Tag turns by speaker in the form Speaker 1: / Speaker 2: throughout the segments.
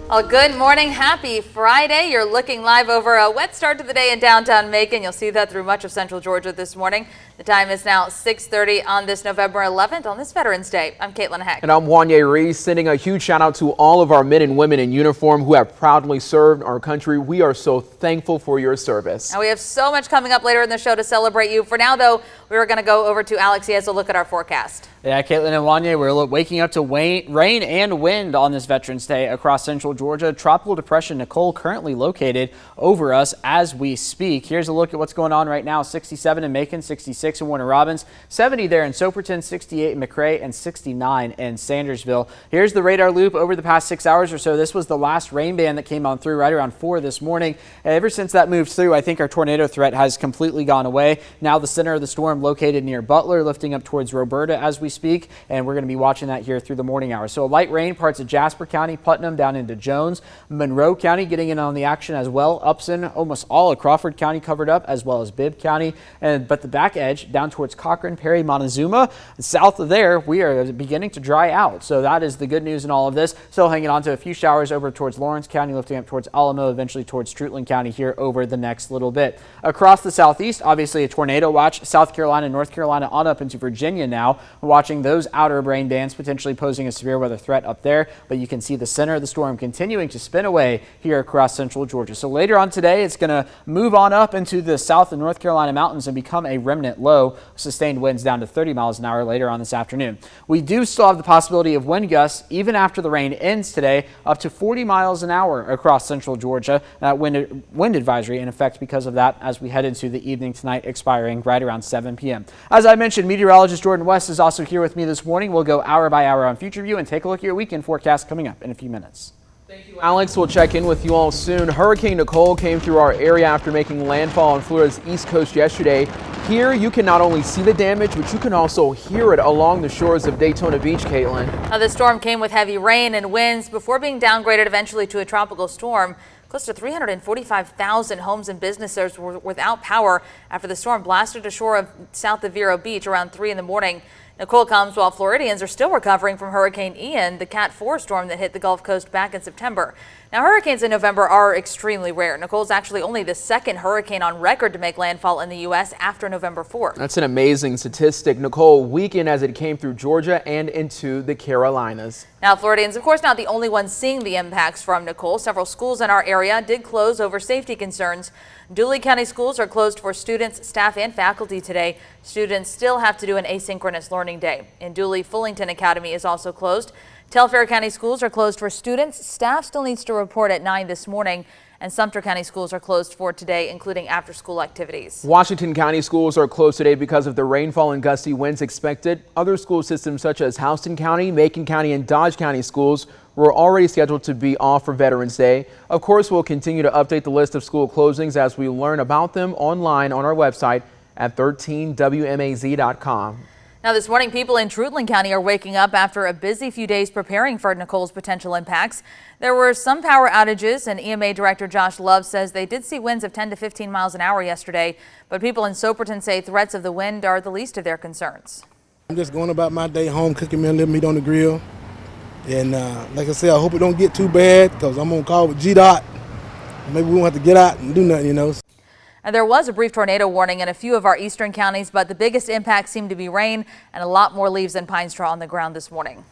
Speaker 1: Well, good morning. Happy Friday. You're looking live over a wet start to the day in downtown Macon. You'll see that through much of central Georgia this morning. The time is now 6:30 on this November 11th on this Veterans Day. I'm Caitlin Heck.
Speaker 2: And I'm Wanye Reese, sending a huge shout out to all of our men and women in uniform who have proudly served our country. We are so thankful for your service.
Speaker 1: Now we have so much coming up later in the show to celebrate you. For now, though, we're going to go over to Alex. He has a look at our forecast.
Speaker 3: Yeah, Caitlin and Wanye, we're waking up to rain and wind on this Veterans Day across central Georgia. Tropical Depression Nicole currently located over us as we speak. Here's a look at what's going on right now. 67 in Macon, 66 in Warner Robins, 70 there in Soperton, 68 in McRae, and 69 in Sandersville. Here's the radar loop over the past 6 hours or so. This was the last rain band that came on through right around 4 this morning. Ever since that moved through, I think our tornado threat has completely gone away. Now the center of the storm located near Butler, lifting up towards Roberta as we speak, and we're going to be watching that here through the morning hours. So a light rain, parts of Jasper County, Putnam down into Jones, Monroe County getting in on the action as well. Upson, almost all of Crawford County covered up, as well as Bibb County. But the back edge down towards Cochran, Perry, Montezuma, south of there, we are beginning to dry out. So that is the good news in all of this. Still hanging on to a few showers over towards Lawrence County, lifting up towards Alamo, eventually towards Trutland County here over the next little bit. Across the southeast, obviously a tornado watch. South Carolina, North Carolina, on up into Virginia now. We're watching those outer rain bands potentially posing a severe weather threat up there, but you can see the center of the storm continuing to spin away here across central Georgia. So later on today, it's going to move on up into the South and North Carolina mountains and become a remnant low. Sustained winds down to 30 miles an hour later on this afternoon. We do still have the possibility of wind gusts even after the rain ends today, up to 40 miles an hour across central Georgia. That wind advisory in effect because of that as we head into the evening tonight, expiring right around 7 p.m. As I mentioned, meteorologist Jordan West is also here with me this morning. We'll go hour by hour on Future View and take a look at your weekend forecast coming up in a few minutes.
Speaker 2: Thank you, Alex. We'll check in with you all soon. Hurricane Nicole came through our area after making landfall on Florida's east coast yesterday. Here, you can not only see the damage, but you can also hear it along the shores of Daytona Beach, Caitlin.
Speaker 1: Now, the storm came with heavy rain and winds before being downgraded eventually to a tropical storm. Close to 345,000 homes and businesses were without power after the storm blasted ashore of south of Vero Beach around 3 in the morning. Nicole comes while Floridians are still recovering from Hurricane Ian, the Cat 4 storm that hit the Gulf Coast back in September. Now, hurricanes in November are extremely rare. Nicole's actually only the second hurricane on record to make landfall in the U.S. after November 4th.
Speaker 2: That's an amazing statistic. Nicole weakened as it came through Georgia and into the Carolinas.
Speaker 1: Now, Floridians, of course, not the only ones seeing the impacts from Nicole. Several schools in our area did close over safety concerns. Dooley County schools are closed for students, staff, and faculty today. Students still have to do an asynchronous learning day. In Dooley, Fullington Academy is also closed. Telfair County schools are closed for students. Staff still needs to report at 9 this morning. And Sumter County schools are closed for today, including after-school activities.
Speaker 2: Washington County schools are closed today because of the rainfall and gusty winds expected. Other school systems such as Houston County, Macon County, and Dodge County schools were already scheduled to be off for Veterans Day. Of course, we'll continue to update the list of school closings as we learn about them online on our website at 13wmaz.com.
Speaker 1: Now, this morning, people in Trutland County are waking up after a busy few days preparing for Nicole's potential impacts. There were some power outages, and EMA Director Josh Love says they did see winds of 10 to 15 miles an hour yesterday, but people in Soperton say threats of the wind are the least of their concerns.
Speaker 4: I'm just going about my day home, cooking me a little meat on the grill. And like I said, I hope it don't get too bad because I'm going to call with GDOT. Maybe we won't have to get out and do nothing, you know.
Speaker 1: And there was a brief tornado warning in a few of our eastern counties, but the biggest impact seemed to be rain and a lot more leaves and pine straw on the ground this morning.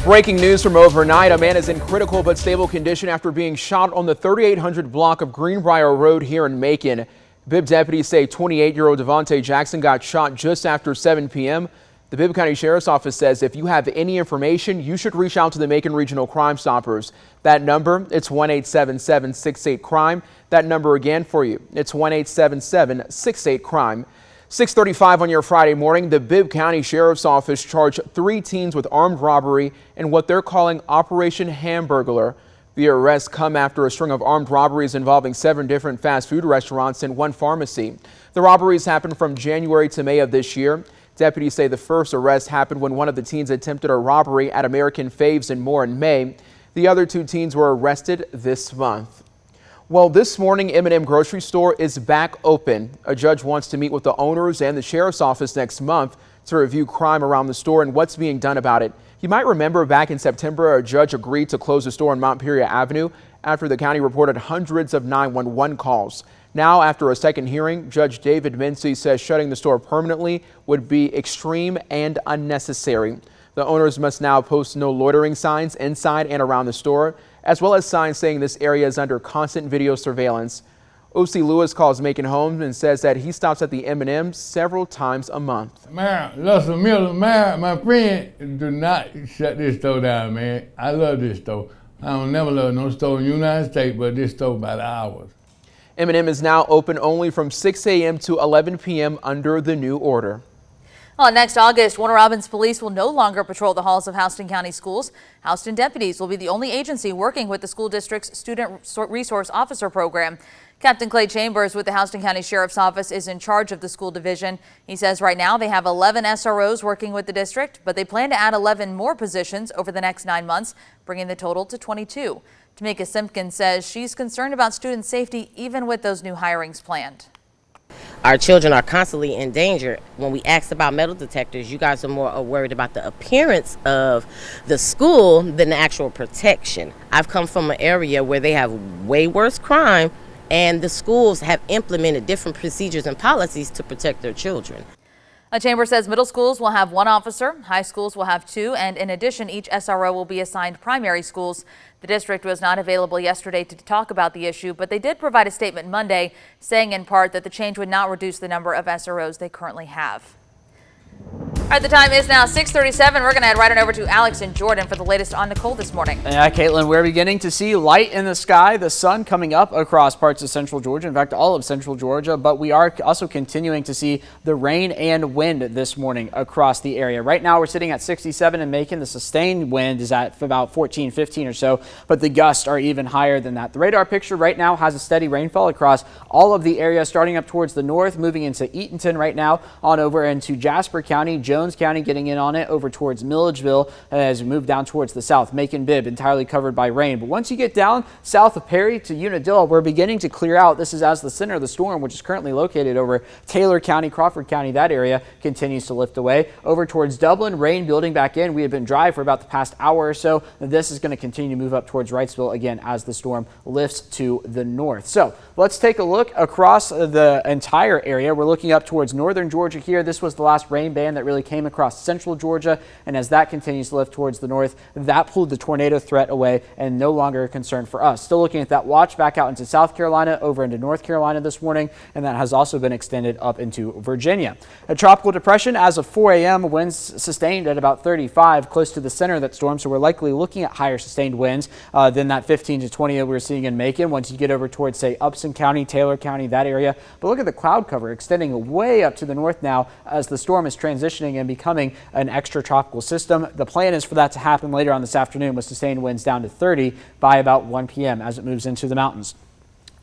Speaker 2: Breaking news from overnight. A man is in critical but stable condition after being shot on the 3800 block of Greenbriar Road here in Macon. Bibb deputies say 28-year-old Devontae Jackson got shot just after 7 p.m. The Bibb County Sheriff's Office says if you have any information, you should reach out to the Macon Regional Crime Stoppers. That number, it's 1-877-68-CRIME. That number again for you, it's 1-877-68-CRIME. 6:35 on your Friday morning, the Bibb County Sheriff's Office charged 3 teens with armed robbery and what they're calling Operation Hamburglar. The arrests come after a string of armed robberies involving 7 different fast food restaurants and 1 pharmacy. The robberies happened from January to May of this year. Deputies say the first arrest happened when one of the teens attempted a robbery at American Faves and More in May. The other 2 teens were arrested this month. Well, this morning, M&M Grocery Store is back open. A judge wants to meet with the owners and the sheriff's office next month to review crime around the store and what's being done about it. You might remember back in September, a judge agreed to close the store on Montpelier Avenue after the county reported hundreds of 911 calls. Now, after a second hearing, Judge David Mincy says shutting the store permanently would be extreme and unnecessary. The owners must now post no loitering signs inside and around the store, as well as signs saying this area is under constant video surveillance. O.C. Lewis calls Macon home and says that he stops at the M&M's several times a month.
Speaker 5: Man, Russell Miller, man, my friend, do not shut this store down, man. I love this store. I don't never love no store in the United States, but this store by the hours.
Speaker 2: M&M is now open only from 6 a.m. to 11 p.m. under the new order.
Speaker 1: Well, next August, Warner Robins police will no longer patrol the halls of Houston County schools. Houston deputies will be the only agency working with the school district's Student Resource Officer program. Captain Clay Chambers with the Houston County Sheriff's Office is in charge of the school division. He says right now they have 11 SROs working with the district, but they plan to add 11 more positions over the next 9 months, bringing the total to 22. Tamika Simpkins says she's concerned about student safety even with those new hirings planned.
Speaker 6: Our children are constantly in danger. When we asked about metal detectors, you guys are more worried about the appearance of the school than the actual protection. I've come from an area where they have way worse crime, and the schools have implemented different procedures and policies to protect their children.
Speaker 1: A chamber says middle schools will have 1 officer, high schools will have 2, and in addition, each SRO will be assigned primary schools. The district was not available yesterday to talk about the issue, but they did provide a statement Monday saying in part that the change would not reduce the number of SROs they currently have. All right, the time is now 6:37. We're going to head right on over to Alex and Jordan for the latest on Nicole this morning.
Speaker 3: Yeah, Caitlin, we're beginning to see light in the sky, the sun coming up across parts of central Georgia, in fact, all of central Georgia, but we are also continuing to see the rain and wind this morning across the area. Right now, we're sitting at 67 in Macon. The sustained wind is at about 14, 15 or so, but the gusts are even higher than that. The radar picture right now has a steady rainfall across all of the area, starting up towards the north, moving into Eatonton right now, on over into Jasper County, Jones County getting in on it, over towards Milledgeville as we move down towards the south. Macon, Bibb entirely covered by rain. But once you get down south of Perry to Unadilla, we're beginning to clear out. This is as the center of the storm, which is currently located over Taylor County, Crawford County, that area continues to lift away. Over towards Dublin, rain building back in. We have been dry for about the past hour or so. This is going to continue to move up towards Wrightsville again as the storm lifts to the north. So let's take a look across the entire area. We're looking up towards northern Georgia here. This was the last rain band that really came across central Georgia, and as that continues to lift towards the north, that pulled the tornado threat away and no longer a concern for us. Still looking at that watch back out into South Carolina, over into North Carolina this morning, and that has also been extended up into Virginia. A tropical depression as of 4 a.m. winds sustained at about 35 close to the center of that storm, so we're likely looking at higher sustained winds than that 15 to 20 that we were seeing in Macon once you get over towards, say, Upson County, Taylor County, that area. But look at the cloud cover extending way up to the north now as the storm is transitioning and becoming an extratropical system. The plan is for that to happen later on this afternoon with sustained winds down to 30 by about 1 p.m. as it moves into the mountains.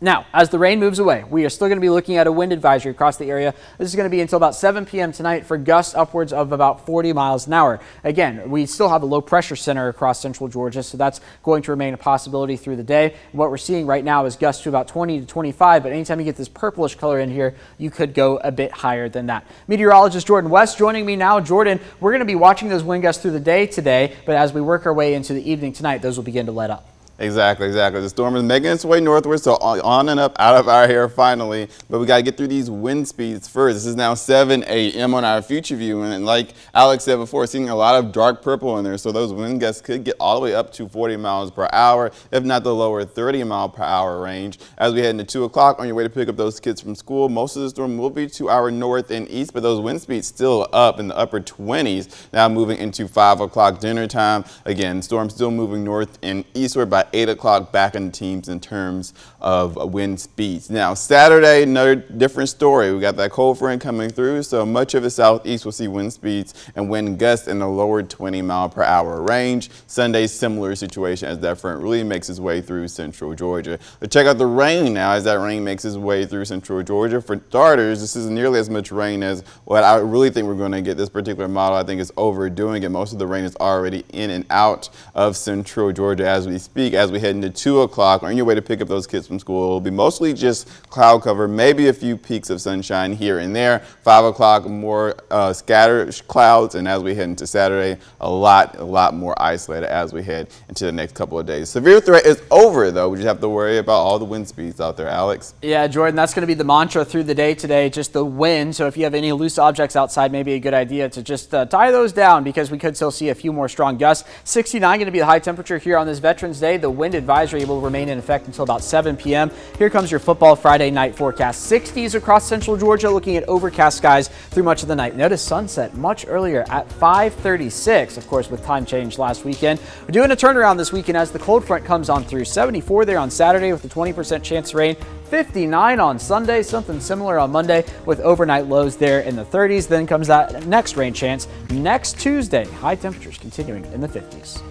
Speaker 3: Now, as the rain moves away, we are still going to be looking at a wind advisory across the area. This is going to be until about 7 p.m. tonight for gusts upwards of about 40 miles an hour. Again, we still have a low pressure center across central Georgia, so that's going to remain a possibility through the day. What we're seeing right now is gusts to about 20 to 25, but anytime you get this purplish color in here, you could go a bit higher than that. Meteorologist Jordan West joining me now. Jordan, we're going to be watching those wind gusts through the day today, but as we work our way into the evening tonight, those will begin to let up.
Speaker 7: Exactly. The storm is making its way northward, so on and up, out of our hair finally. But we got to get through these wind speeds first. This is now 7 a.m. on our future view, and like Alex said before, seeing a lot of dark purple in there, so those wind gusts could get all the way up to 40 miles per hour, if not the lower 30 mile per hour range. As we head into 2 o'clock on your way to pick up those kids from school, most of the storm will be to our north and east, but those wind speeds still up in the upper 20s. Now moving into 5 o'clock dinner time. Again, storm still moving north and eastward by 8 o'clock back in the teams in terms of wind speeds. Now Saturday, another different story. We got that cold front coming through, so much of the southeast will see wind speeds and wind gusts in the lower 20 mile per hour range. Sunday, similar situation as that front really makes its way through central Georgia. Let's check out the rain now as that rain makes its way through central Georgia. For starters, this isn't nearly as much rain as what I really think we're going to get. This particular model I think is overdoing it. Most of the rain is already in and out of central Georgia as we speak. as we head into 2 o'clock, on your way to pick up those kids from school, it'll be mostly just cloud cover, maybe a few peaks of sunshine here and there. 5 o'clock, more scattered clouds, and as we head into Saturday, a lot more isolated as we head into the next couple of days. Severe threat is over, though. We just have to worry about all the wind speeds out there, Alex.
Speaker 3: Yeah, Jordan, that's going to be the mantra through the day today, just the wind. So if you have any loose objects outside, maybe a good idea to just tie those down, because we could still see a few more strong gusts. 69 going to be the high temperature here on this Veterans Day. The wind advisory will remain in effect until about 7 p.m. Here comes your football Friday night forecast. 60s across central Georgia, looking at overcast skies through much of the night. Notice sunset much earlier at 5:36, of course, with time change last weekend. We're doing a turnaround this weekend as the cold front comes on through. 74 there on Saturday with a 20% chance of rain. 59 on Sunday, something similar on Monday with overnight lows there in the 30s. Then comes that next rain chance next Tuesday. High temperatures continuing in the 50s.